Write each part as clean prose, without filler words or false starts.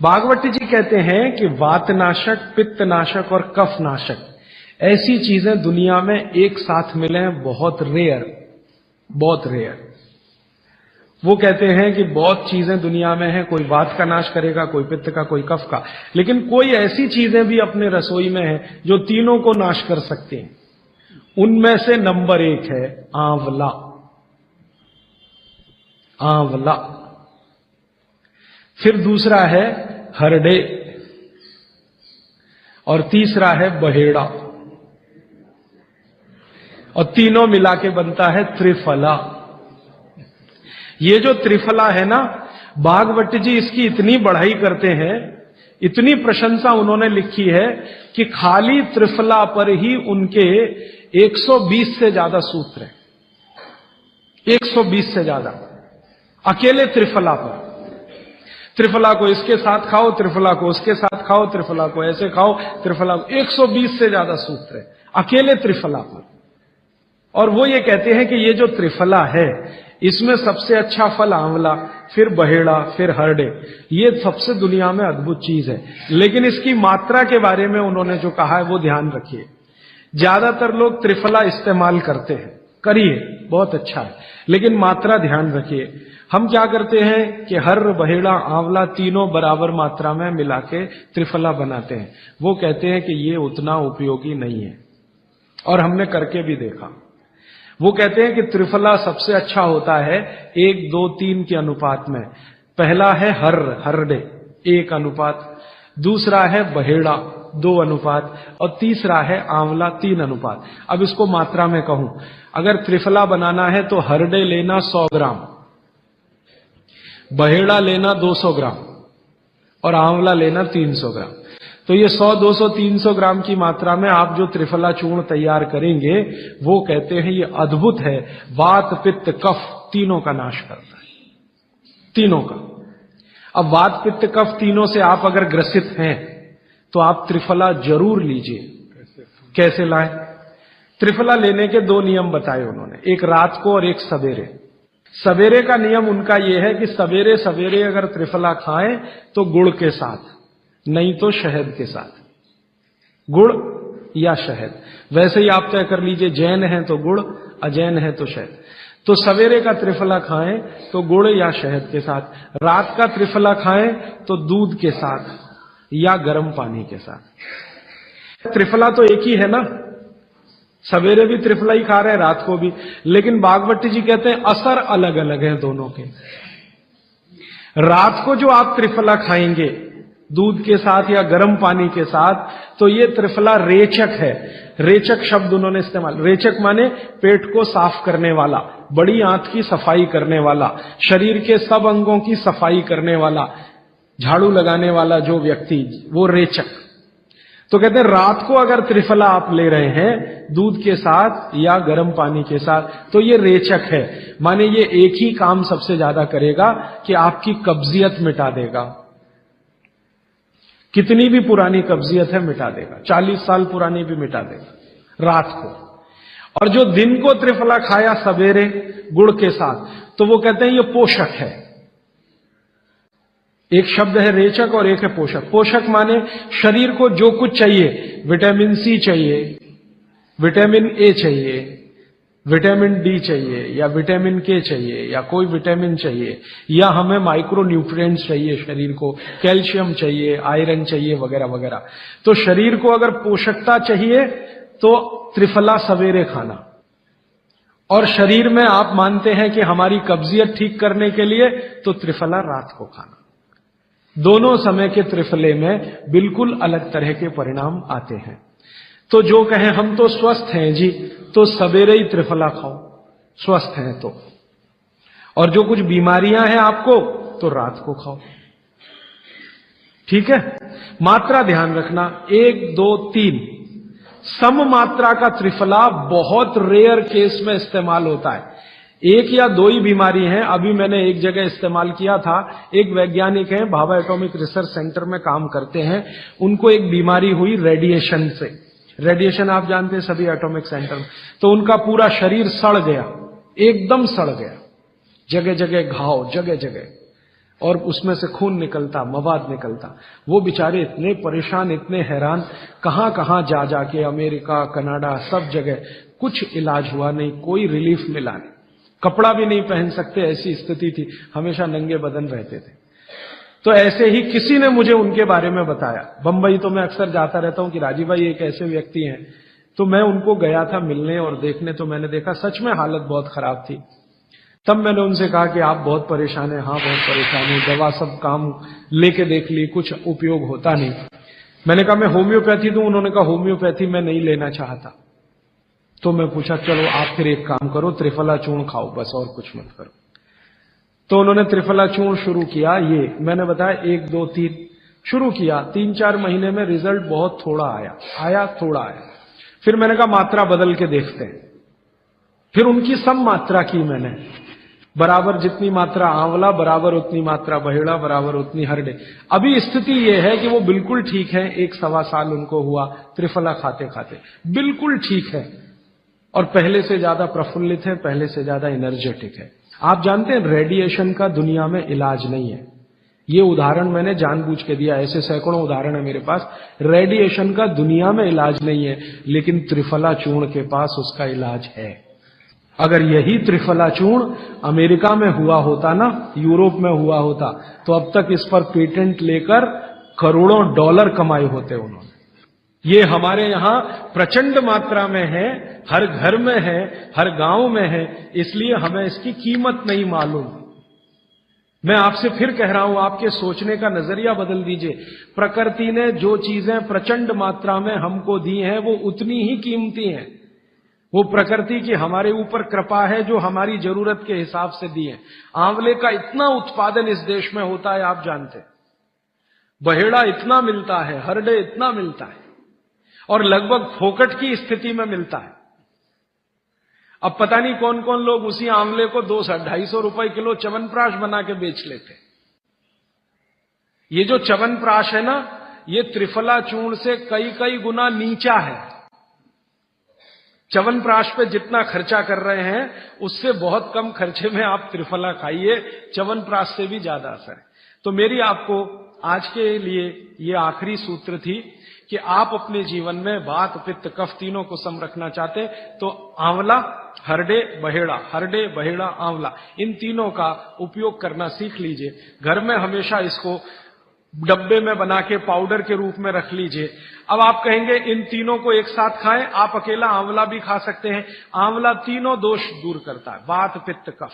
भागवती जी कहते हैं कि वातनाशक, पित्तनाशक और कफनाशक ऐसी चीजें दुनिया में एक साथ मिले हैं, बहुत रेयर, बहुत रेयर। वो कहते हैं कि बहुत चीजें दुनिया में हैं, कोई वात का नाश करेगा, कोई पित्त का, कोई कफ का, लेकिन कोई ऐसी चीजें भी अपने रसोई में हैं जो तीनों को नाश कर सकती हैं। उनमें से नंबर 1 है आंवला। आंवला। फिर दूसरा है हरडे और तीसरा है बहेड़ा और तीनों मिला के बनता है त्रिफला। ये जो त्रिफला है ना, भागवत जी इसकी इतनी बढ़ाई करते हैं, इतनी प्रशंसा उन्होंने लिखी है कि खाली त्रिफला पर ही उनके 120 से ज्यादा सूत्र हैं। 120 से ज्यादा अकेले त्रिफला पर। त्रिफला को इसके साथ खाओ, त्रिफला को उसके साथ खाओ, त्रिफला को ऐसे खाओ, त्रिफला को 120 से ज्यादा सूत्र है अकेले त्रिफला पर। और वो ये कहते हैं कि ये जो त्रिफला है इसमें सबसे अच्छा फल आंवला, फिर बहेड़ा, फिर हरडे। ये सबसे दुनिया में अद्भुत चीज है, लेकिन इसकी मात्रा के बारे में उन्होंने जो कहा है वो ध्यान रखिए। ज्यादातर लोग त्रिफला इस्तेमाल करते हैं, करिए, बहुत अच्छा है, लेकिन मात्रा ध्यान रखिए। हम क्या करते हैं कि हर, बहेड़ा, आंवला तीनों बराबर मात्रा में मिला के त्रिफला बनाते हैं। वो कहते हैं कि ये उतना उपयोगी नहीं है, और हमने करके भी देखा। वो कहते हैं कि त्रिफला सबसे अच्छा होता है 1, 2, 3 के अनुपात में। पहला है हरडे 1 अनुपात, दूसरा है बहेड़ा 2 अनुपात और तीसरा है आंवला 3 अनुपात। अब इसको मात्रा में कहूं, अगर त्रिफला बनाना है तो हरडे लेना 100 ग्राम, बहेड़ा लेना 200 ग्राम और आंवला लेना 300 ग्राम। तो ये 100, 200, 300 ग्राम की मात्रा में आप जो त्रिफला चूर्ण तैयार करेंगे, वो कहते हैं ये अद्भुत है, वात, पित्त, कफ तीनों का नाश करता है, तीनों का। अब वात, पित्त, कफ तीनों से आप अगर ग्रसित हैं तो आप त्रिफला जरूर लीजिए। कैसे लाएं? त्रिफला लेने के 2 नियम बताए उन्होंने, एक रात को और एक सवेरे। सवेरे का नियम उनका यह है कि सवेरे सवेरे अगर त्रिफला खाएं तो गुड़ के साथ, नहीं तो शहद के साथ, गुड़ या शहद। वैसे ही आप तय कर लीजिए, जैन है तो गुड़, अजैन है तो शहद। तो सवेरे का त्रिफला खाएं तो गुड़ या शहद के साथ, रात का त्रिफला खाएं तो दूध के साथ या गर्म पानी के साथ। त्रिफला तो एक ही है ना, सवेरे भी त्रिफला ही खा रहे हैं, रात को भी, लेकिन भागवत जी कहते हैं असर अलग अलग है दोनों के। रात को जो आप त्रिफला खाएंगे दूध के साथ या गर्म पानी के साथ, तो ये त्रिफला रेचक है। रेचक शब्द उन्होंने इस्तेमाल, रेचक माने पेट को साफ करने वाला, बड़ी आंत की सफाई करने वाला, शरीर के सब अंगों की सफाई करने वाला, झाड़ू लगाने वाला जो व्यक्ति, वो रेचक। तो कहते हैं रात को अगर त्रिफला आप ले रहे हैं दूध के साथ या गर्म पानी के साथ, तो ये रेचक है, माने ये एक ही काम सबसे ज्यादा करेगा कि आपकी कब्जियत मिटा देगा। कितनी भी पुरानी कब्जियत है मिटा देगा, 40 साल पुरानी भी मिटा देगा रात को। और जो दिन को त्रिफला खाया सवेरे गुड़ के साथ, तो वो कहते हैं ये पोषक है। एक शब्द है रेचक और एक है पोषक। पोषक माने शरीर को जो कुछ चाहिए, विटामिन सी चाहिए, विटामिन ए चाहिए, विटामिन डी चाहिए या विटामिन के चाहिए या कोई विटामिन चाहिए, या हमें माइक्रो न्यूट्रिएंट्स चाहिए शरीर को, कैल्शियम चाहिए, आयरन चाहिए वगैरह वगैरह। तो शरीर को अगर पोषकता चाहिए तो त्रिफला सवेरे खाना, और शरीर में आप मानते हैं कि हमारी कब्जियत ठीक करने के लिए तो त्रिफला रात को खाना। दोनों समय के त्रिफले में बिल्कुल अलग तरह के परिणाम आते हैं। तो जो कहें हम तो स्वस्थ हैं जी, तो सवेरे ही त्रिफला खाओ स्वस्थ हैं तो, और जो कुछ बीमारियां हैं आपको तो रात को खाओ। ठीक है? मात्रा ध्यान रखना, 1, 2, 3 सम मात्रा का त्रिफला बहुत रेयर केस में इस्तेमाल होता है। 1 या 2 ही बीमारी हैं। अभी मैंने एक जगह इस्तेमाल किया था, एक वैज्ञानिक हैं, भाभा एटॉमिक रिसर्च सेंटर में काम करते हैं, उनको एक बीमारी हुई रेडिएशन से। रेडिएशन आप जानते हैं सभी एटॉमिक सेंटर में। तो उनका पूरा शरीर सड़ गया, एकदम सड़ गया, जगह जगह घाव, जगह जगह, और उसमें से खून निकलता, मवाद निकलता। वो बेचारे इतने परेशान, इतने हैरान, कहां कहां जा जाके, अमेरिका, कनाडा, सब जगह कुछ इलाज हुआ नहीं, कोई रिलीफ मिला नहीं। कपड़ा भी नहीं पहन सकते, ऐसी स्थिति थी, हमेशा नंगे बदन रहते थे। तो ऐसे ही किसी ने मुझे उनके बारे में बताया। बंबई तो मैं अक्सर जाता रहता हूं कि राजीव भाई एक ऐसे व्यक्ति हैं, तो मैं उनको गया था मिलने और देखने, तो मैंने देखा सच में हालत बहुत खराब थी। तब मैंने उनसे कहा कि आप बहुत परेशान हैं। हाँ बहुत परेशान हूं, दवा सब काम लेके देख ली, कुछ उपयोग होता नहीं। मैंने कहा मैं होम्योपैथी दूं? उन्होंने कहा होम्योपैथी मैं नहीं लेना चाहता। तो मैं पूछा चलो आप फिर एक काम करो, त्रिफला चूर्ण खाओ बस, और कुछ मत करो। तो उन्होंने त्रिफला चूर्ण शुरू किया। ये मैंने बताया 1 2 3 शुरू किया। 3-4 महीने में रिजल्ट बहुत थोड़ा आया, थोड़ा आया। फिर मैंने कहा मात्रा बदल के देखते हैं। फिर उनकी सब मात्रा की मैंने, बराबर जितनी मात्रा आंवला, बराबर उतनी मात्रा बहेड़ा, बराबर उतनी हरडे। अभी स्थिति यह है कि वो बिल्कुल ठीक है। 1-1.25 साल उनको हुआ त्रिफला खाते खाते, बिल्कुल ठीक है, और पहले से ज्यादा प्रफुल्लित है, पहले से ज्यादा एनर्जेटिक है। आप जानते हैं रेडिएशन का दुनिया में इलाज नहीं है। ये उदाहरण मैंने जानबूझ के दिया, ऐसे सैकड़ों उदाहरण है मेरे पास। रेडिएशन का दुनिया में इलाज नहीं है, लेकिन त्रिफला चूर्ण के पास उसका इलाज है। अगर यही त्रिफला चूर्ण अमेरिका में हुआ होता ना, यूरोप में हुआ होता, तो अब तक इस पर पेटेंट लेकर करोड़ों डॉलर कमाए होते उन्होंने। ये हमारे यहां प्रचंड मात्रा में है, हर घर में है, हर गांव में है, इसलिए हमें इसकी कीमत नहीं मालूम। मैं आपसे फिर कह रहा हूं, आपके सोचने का नजरिया बदल दीजिए। प्रकृति ने जो चीजें प्रचंड मात्रा में हमको दी हैं, वो उतनी ही कीमती हैं। वो प्रकृति की हमारे ऊपर कृपा है, जो हमारी जरूरत के हिसाब से दी है। आंवले का इतना उत्पादन इस देश में होता है, आप जानते हैं। बहेड़ा इतना मिलता है, हरडे इतना मिलता है, और लगभग फोकट की स्थिति में मिलता है। अब पता नहीं कौन कौन लोग उसी आंवले को 200-250 रुपए किलो च्यवनप्राश बना के बेच लेते। ये जो च्यवनप्राश है ना, ये त्रिफला चूर्ण से कई कई गुना नीचा है। च्यवनप्राश पे जितना खर्चा कर रहे हैं, उससे बहुत कम खर्चे में आप त्रिफला खाइए, च्यवनप्राश से भी ज्यादा असर है। तो मेरी आपको आज के लिए ये आखिरी सूत्र थी कि आप अपने जीवन में वात, पित्त, कफ तीनों को सम रखना चाहते तो आंवला, हरडे, बहेड़ा, हरडे, बहेड़ा, आंवला, इन तीनों का उपयोग करना सीख लीजिए। घर में हमेशा इसको डब्बे में बना के पाउडर के रूप में रख लीजिए। अब आप कहेंगे इन तीनों को एक साथ खाएं, आप अकेला आंवला भी खा सकते हैं। आंवला तीनों दोष दूर करता है, वात, पित्त, कफ।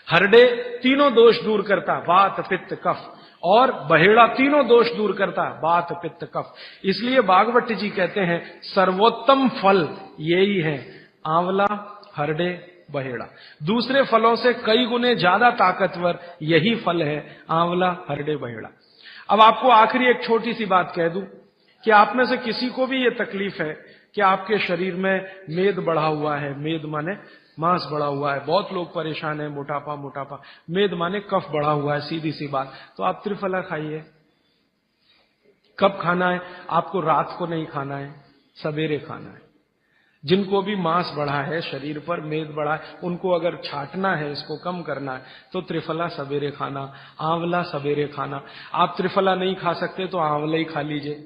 हरडे तीनों दोष दूर करता है, वात, पित्त, कफ। और बहेड़ा तीनों दोष दूर करता है, वात, पित्त, कफ। इसलिए भागवत जी कहते हैं सर्वोत्तम फल यही है, आंवला, हरडे, बहेड़ा। दूसरे फलों से कई गुने ज्यादा ताकतवर यही फल है, आंवला, हरडे, बहेड़ा। अब आपको आखिरी एक छोटी सी बात कह दूं कि आप में से किसी को भी ये तकलीफ है कि आपके शरीर में मेद बढ़ा हुआ है, मेद माने मांस बढ़ा हुआ है, बहुत लोग परेशान है, मोटापा मोटापा, मेद माने कफ बढ़ा हुआ है, सीधी सी बात। तो आप त्रिफला खाइए। कब खाना है? आपको रात को नहीं खाना है, सवेरे खाना है। जिनको भी मांस बढ़ा है, शरीर पर मेद बढ़ा है, उनको अगर छाटना है, इसको कम करना है, तो त्रिफला सवेरे खाना, आंवला सवेरे खाना। आप त्रिफला नहीं खा सकते तो आंवला ही खा लीजिए।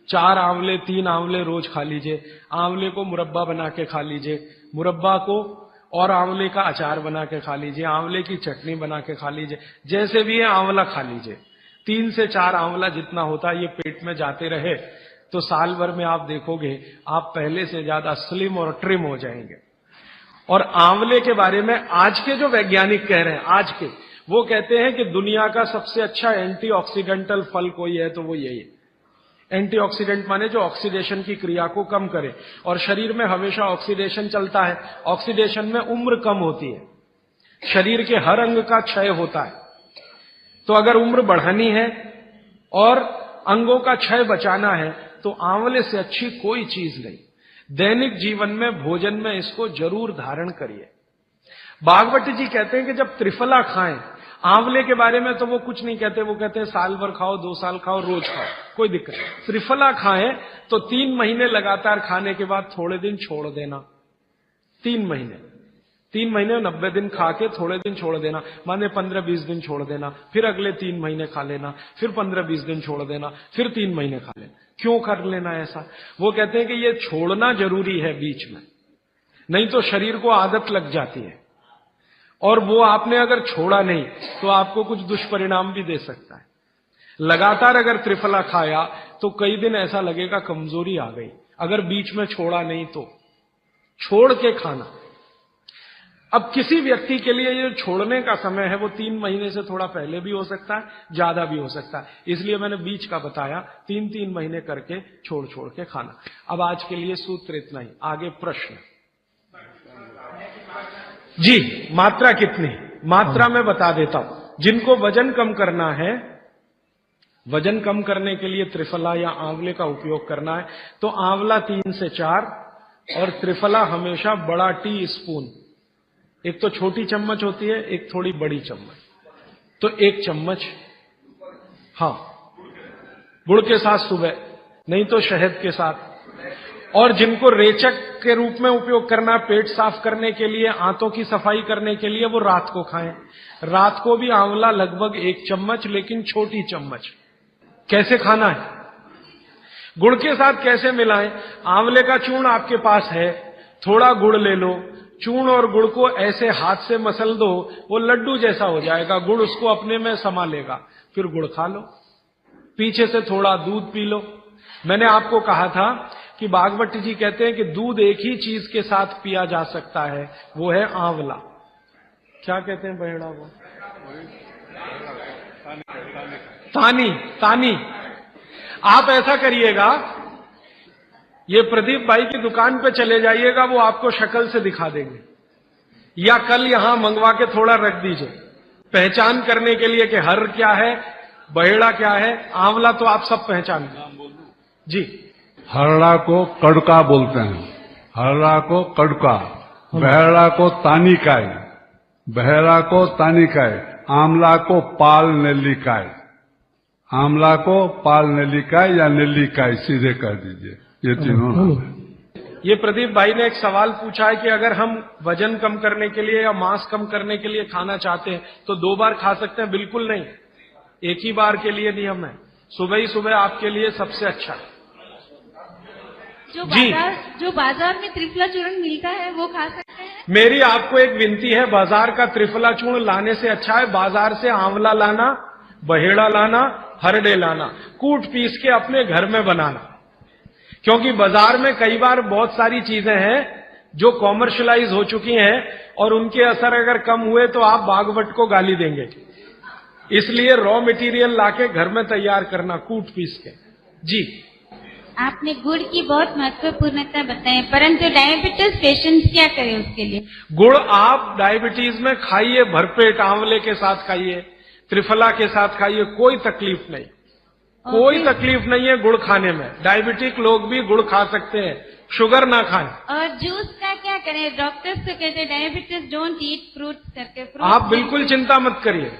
4 आंवले, 3 आंवले रोज खा लीजिए। आंवले को मुरब्बा बना के खा लीजिए, मुरब्बा को और आंवले का अचार बना के खा लीजिए, आंवले की चटनी बना के खा लीजिए, जैसे भी है आंवला खा लीजिए। 3 से 4 आंवला जितना होता है, ये पेट में जाते रहे तो साल भर में आप देखोगे आप पहले से ज्यादा स्लिम और ट्रिम हो जाएंगे। और आंवले के बारे में आज के जो वैज्ञानिक कह रहे हैं, आज के, वो कहते हैं कि दुनिया का सबसे अच्छा एंटीऑक्सीडेंटल फल कोई है तो वो यही है। एंटीऑक्सीडेंट माने जो ऑक्सीडेशन की क्रिया को कम करे, और शरीर में हमेशा ऑक्सीडेशन चलता है। ऑक्सीडेशन में उम्र कम होती है, शरीर के हर अंग का क्षय होता है। तो अगर उम्र बढ़ानी है और अंगों का क्षय बचाना है तो आंवले से अच्छी कोई चीज नहीं। दैनिक जीवन में, भोजन में इसको जरूर धारण करिए। भागवत जी कहते हैं कि जब त्रिफला खाएं, आंवले के बारे में तो वो कुछ नहीं कहते, वो कहते हैं साल भर खाओ, 2 साल खाओ, रोज खाओ, कोई दिक्कत नहीं। त्रिफला खाएं तो 3 महीने लगातार खाने के बाद थोड़े दिन छोड़ देना। 3 महीने, 3 महीने 90 दिन खा के थोड़े दिन छोड़ देना, माने 15-20 दिन छोड़ देना, फिर अगले 3 महीने खा लेना, फिर 15-20 दिन छोड़ देना, फिर 3 महीने खा लेना। क्यों कर लेना ऐसा? वो कहते हैं कि ये छोड़ना जरूरी है बीच में, नहीं तो शरीर को आदत लग जाती है, और वो आपने अगर छोड़ा नहीं तो आपको कुछ दुष्परिणाम भी दे सकता है। लगातार अगर त्रिफला खाया तो कई दिन ऐसा लगेगा कमजोरी आ गई, अगर बीच में छोड़ा नहीं तो। छोड़ के खाना। अब किसी व्यक्ति के लिए ये छोड़ने का समय है वो 3 महीने से थोड़ा पहले भी हो सकता है, ज्यादा भी हो सकता है, इसलिए मैंने बीच का बताया, 3-3 महीने करके छोड़ छोड़ के खाना। अब आज के लिए सूत्र इतना ही, आगे प्रश्न। जी, मात्रा कितनी? मात्रा में बता देता हूं। जिनको वजन कम करना है, वजन कम करने के लिए त्रिफला या आंवले का उपयोग करना है तो आंवला 3 से 4 और त्रिफला हमेशा बड़ा टी स्पून, एक तो छोटी चम्मच होती है, एक थोड़ी बड़ी चम्मच, तो 1 चम्मच। हाँ, गुड़ के साथ सुबह, नहीं तो शहद के साथ। और जिनको रेचक के रूप में उपयोग करना, पेट साफ करने के लिए, आंतों की सफाई करने के लिए, वो रात को खाएं। रात को भी आंवला लगभग 1 चम्मच, लेकिन छोटी चम्मच। कैसे खाना है? गुड़ के साथ कैसे मिलाएं? आंवले का चूर्ण आपके पास है, थोड़ा गुड़ ले लो, चूर्ण और गुड़ को ऐसे हाथ से मसल दो, वो लड्डू जैसा हो जाएगा, गुड़ उसको अपने में समा लेगा, फिर गुड़ खा लो। पीछे से थोड़ा दूध पी लो। मैंने आपको कहा था कि भागवत जी कहते हैं कि दूध एक ही चीज के साथ पिया जा सकता है, वो है आंवला। क्या कहते हैं बहेड़ा वो? तानी। आप ऐसा करिएगा, ये प्रदीप भाई की दुकान पे चले जाइएगा, वो आपको शक्ल से दिखा देंगे, या कल यहां मंगवा के थोड़ा रख दीजिए पहचान करने के लिए कि हर क्या है, बहेड़ा क्या है, आंवला तो आप सब पहचान जी। हरड़ा को कड़का बोलते हैं, हरड़ा को कड़का, बहेड़ा को तानिकाय, बहेड़ा को तानिकाय, आंवला को पाल नेल्लिकाय, आंवला को पाल नेल्लिकाय या नेल्लिकाय सीधे कर दीजिए, ये तीनों नाम है। ये प्रदीप भाई ने एक सवाल पूछा है कि अगर हम वजन कम करने के लिए या मांस कम करने के लिए खाना चाहते हैं तो 2 बार खा सकते हैं? बिल्कुल नहीं, एक ही बार के लिए नियम है, सुबह ही सुबह आपके लिए सबसे अच्छा है। जो बाजार में त्रिफला चूर्ण मिलता है वो खा सकते हैं? मेरी आपको एक विनती है, बाजार का त्रिफला चूर्ण लाने से अच्छा है बाजार से आंवला लाना, बहेड़ा लाना, हरड़े लाना, कूट पीस के अपने घर में बनाना। क्योंकि बाजार में कई बार बहुत सारी चीजें हैं जो कॉमर्शलाइज हो चुकी हैं और उनके असर अगर कम हुए तो आप भागवत को गाली देंगे। इसलिए रॉ मटेरियल लाके घर में तैयार करना, कूट पीस के। जी, आपने गुड़ की बहुत महत्वपूर्णता बताई, परंतु डायबिटीज पेशेंट्स क्या करें उसके लिए? गुड़ आप डायबिटीज में खाइए, भरपेट आंवले के साथ खाइए, त्रिफला के साथ खाइए, कोई तकलीफ नहीं, कोई तकलीफ नहीं है गुड़ खाने में। डायबिटिक लोग भी गुड़ खा सकते हैं, शुगर ना खाएं। और जूस का क्या करें? डॉक्टर्स तो कहते हैं डायबिटीज डोंट ईट फ्रूट्स करके। आप बिल्कुल चिंता मत करिए,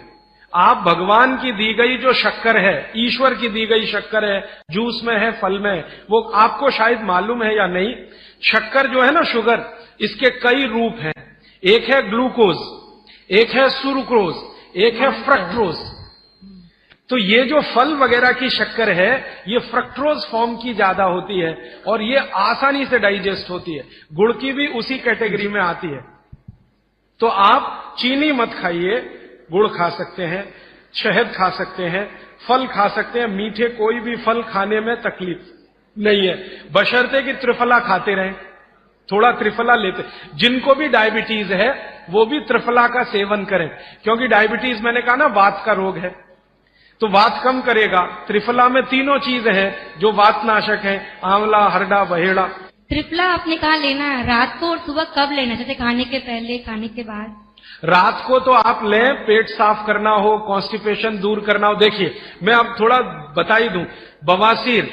आप भगवान की दी गई जो शक्कर है, ईश्वर की दी गई शक्कर है, जूस में है, फल में है, वो आपको शायद मालूम है या नहीं। शक्कर जो है ना, शुगर, इसके कई रूप हैं। एक है ग्लूकोज, एक है सुक्रोज, एक है फ्रक्टोज। तो ये जो फल वगैरह की शक्कर है, ये फ्रक्टोज फॉर्म की ज्यादा होती है और ये आसानी से डाइजेस्ट होती है। गुड़ की भी उसी कैटेगरी में आती है। तो आप चीनी मत खाइए, गुड़ खा सकते हैं, शहद खा सकते हैं, फल खा सकते हैं। मीठे कोई भी फल खाने में तकलीफ नहीं है, बशर्ते कि त्रिफला खाते रहें, थोड़ा त्रिफला लेते। जिनको भी डायबिटीज है वो भी त्रिफला का सेवन करें, क्योंकि डायबिटीज मैंने कहा ना वात का रोग है, तो वात कम करेगा। त्रिफला में तीनों चीज है जो वात नाशक है, आंवला, हरड़ा, बहेड़ा। त्रिफला आपने कहा लेना है रात को और सुबह कब लेना? जैसे खाने के पहले, खाने के बाद? रात को तो आप लें, पेट साफ करना हो, कॉन्स्टिपेशन दूर करना हो। देखिए, मैं अब थोड़ा बता ही दूं, बवासीर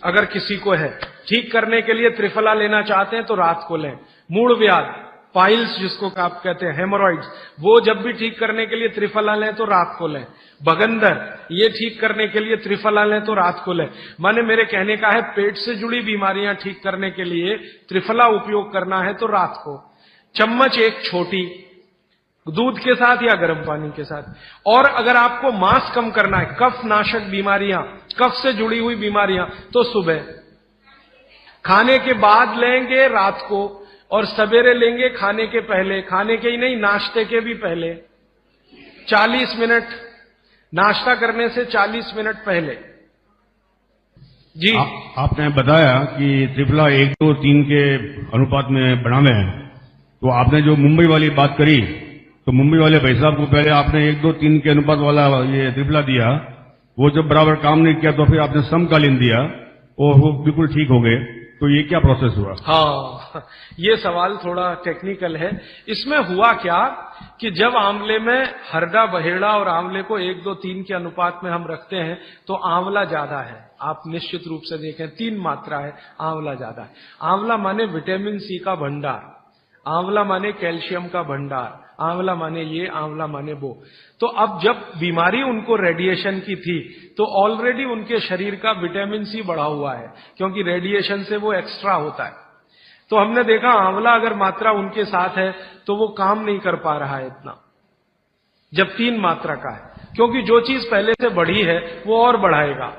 अगर किसी को है, ठीक करने के लिए त्रिफला लेना चाहते हैं तो रात को लें। मूड व्याध, पाइल्स जिसको आप कहते हैं, हेमोरॉइड्स, वो जब भी ठीक करने के लिए त्रिफला लें तो रात को लें। बगंदर, ये ठीक करने के लिए त्रिफला लें तो रात को लें। माने मेरे कहने का है, पेट से जुड़ी बीमारियां ठीक करने के लिए त्रिफला उपयोग करना है तो रात को। चम्मच एक छोटी, दूध के साथ या गर्म पानी के साथ। और अगर आपको मांस कम करना है, कफ नाशक बीमारियां, कफ से जुड़ी हुई बीमारियां, तो सुबह खाने के बाद लेंगे, रात को, और सवेरे लेंगे खाने के पहले, खाने के ही नहीं नाश्ते के भी पहले 40 मिनट, नाश्ता करने से 40 मिनट पहले। जी आपने बताया कि त्रिफला 1, 2, 3 के अनुपात में बनावे हैं, तो आपने जो मुंबई वाली बात करी, तो मुंबई वाले भाई साहब को पहले आपने 1, 2, 3 के अनुपात वाला ये त्रिफला दिया, वो जब बराबर काम नहीं किया तो फिर आपने समकालीन दिया और वो बिल्कुल ठीक हो गए। तो ये क्या प्रोसेस हुआ? हाँ, ये सवाल थोड़ा टेक्निकल है। इसमें हुआ क्या कि जब आंवले में हरड़ा, बहेड़ा और आंवले को 1, 2, 3 के अनुपात में हम रखते हैं तो आंवला ज्यादा है। आप निश्चित रूप से देखें 3 मात्रा है, आंवला ज्यादा है। आंवला माने विटामिन सी का भंडार, आंवला माने कैल्शियम का भंडार, आंवला माने ये, आंवला माने वो। तो अब जब बीमारी उनको रेडिएशन की थी तो ऑलरेडी उनके शरीर का विटामिन सी बढ़ा हुआ है, क्योंकि रेडिएशन से वो एक्स्ट्रा होता है। तो हमने देखा आंवला अगर मात्रा उनके साथ है तो वो काम नहीं कर पा रहा है इतना, जब 3 मात्रा का है, क्योंकि जो चीज पहले से बढ़ी है वो और बढ़ाएगा।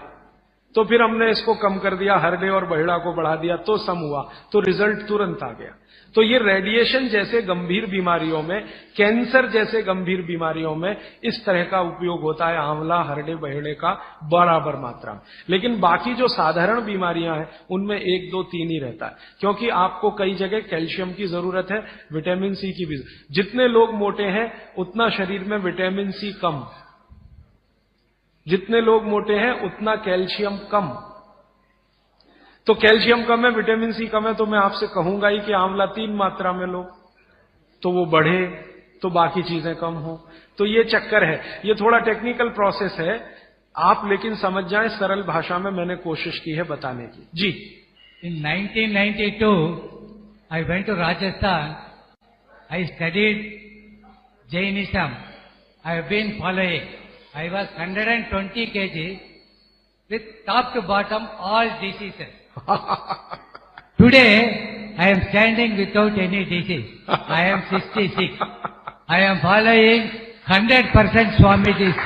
तो फिर हमने इसको कम कर दिया, हरडे और बहेड़ा को बढ़ा दिया, तो सम हुआ, तो रिजल्ट तुरंत आ गया। तो ये रेडिएशन जैसे गंभीर बीमारियों में, कैंसर जैसे गंभीर बीमारियों में इस तरह का उपयोग होता है आंवला, हरडे, बहेड़े का बराबर मात्रा में। लेकिन बाकी जो साधारण बीमारियां हैं उनमें 1, 2, 3 ही रहता है, क्योंकि आपको कई जगह कैल्शियम की जरूरत है, विटामिन सी की भी। जितने लोग मोटे हैं उतना शरीर में विटामिन सी कम, जितने लोग मोटे हैं उतना कैल्शियम कम। तो कैल्शियम कम है, विटामिन सी कम है, तो मैं आपसे कहूंगा ही कि आंवला 3 मात्रा में लो, तो वो बढ़े तो बाकी चीजें कम हो। तो ये चक्कर है, ये थोड़ा टेक्निकल प्रोसेस है, आप लेकिन समझ जाएं, सरल भाषा में मैंने कोशिश की है बताने की। जी। In 1992, I went to Rajasthan. I studied Jainism. I have been following. I was 120 kg with top to bottom all diseases. Today, I am standing without any disease. I am 66. I am following 100% Swamiji's.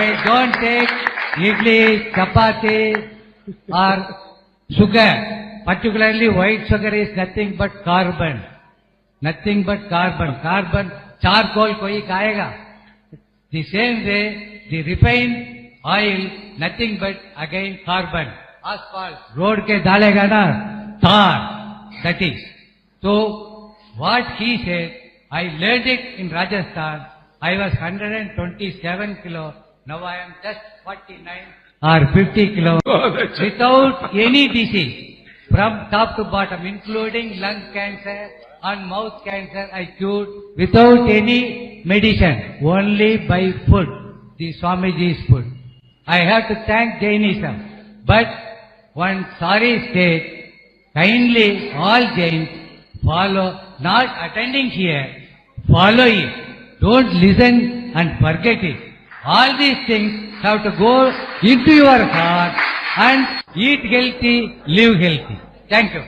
I don't take idli, chapati or sugar. Particularly white sugar is nothing but carbon. Nothing but carbon. Carbon, charcoal koi खाएगा. The same way, the refined oil, nothing but again carbon. Asphalt, road के डालेगा ना, tar, that is. So, what he said, I learned it in Rajasthan. I was 127 kilo. Now I am just 49 or 50 kilo. Without any disease, from top to bottom, including lung cancer and mouth cancer, I cured without any medicine, only by food, the Swamiji's food. I have to thank Jainism. But one sorry state, kindly all Jains follow, not attending here, follow it. Don't listen and forget it. All these things have to go into your heart and eat healthy, live healthy. Thank you.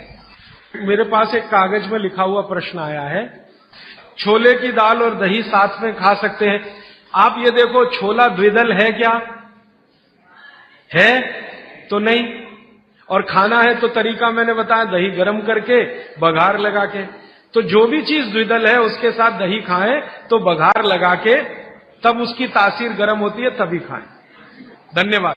मेरे पास एक कागज में लिखा हुआ प्रश्न आया है, छोले की दाल और दही साथ में खा सकते हैं? आप ये देखो, छोला द्विदल है क्या? है तो नहीं। और खाना है तो तरीका मैंने बताया, दही गर्म करके बघार लगा के। तो जो भी चीज द्विदल है उसके साथ दही खाएं तो बघार लगा के, तब उसकी तासीर गर्म होती है, तभी खाएं। धन्यवाद।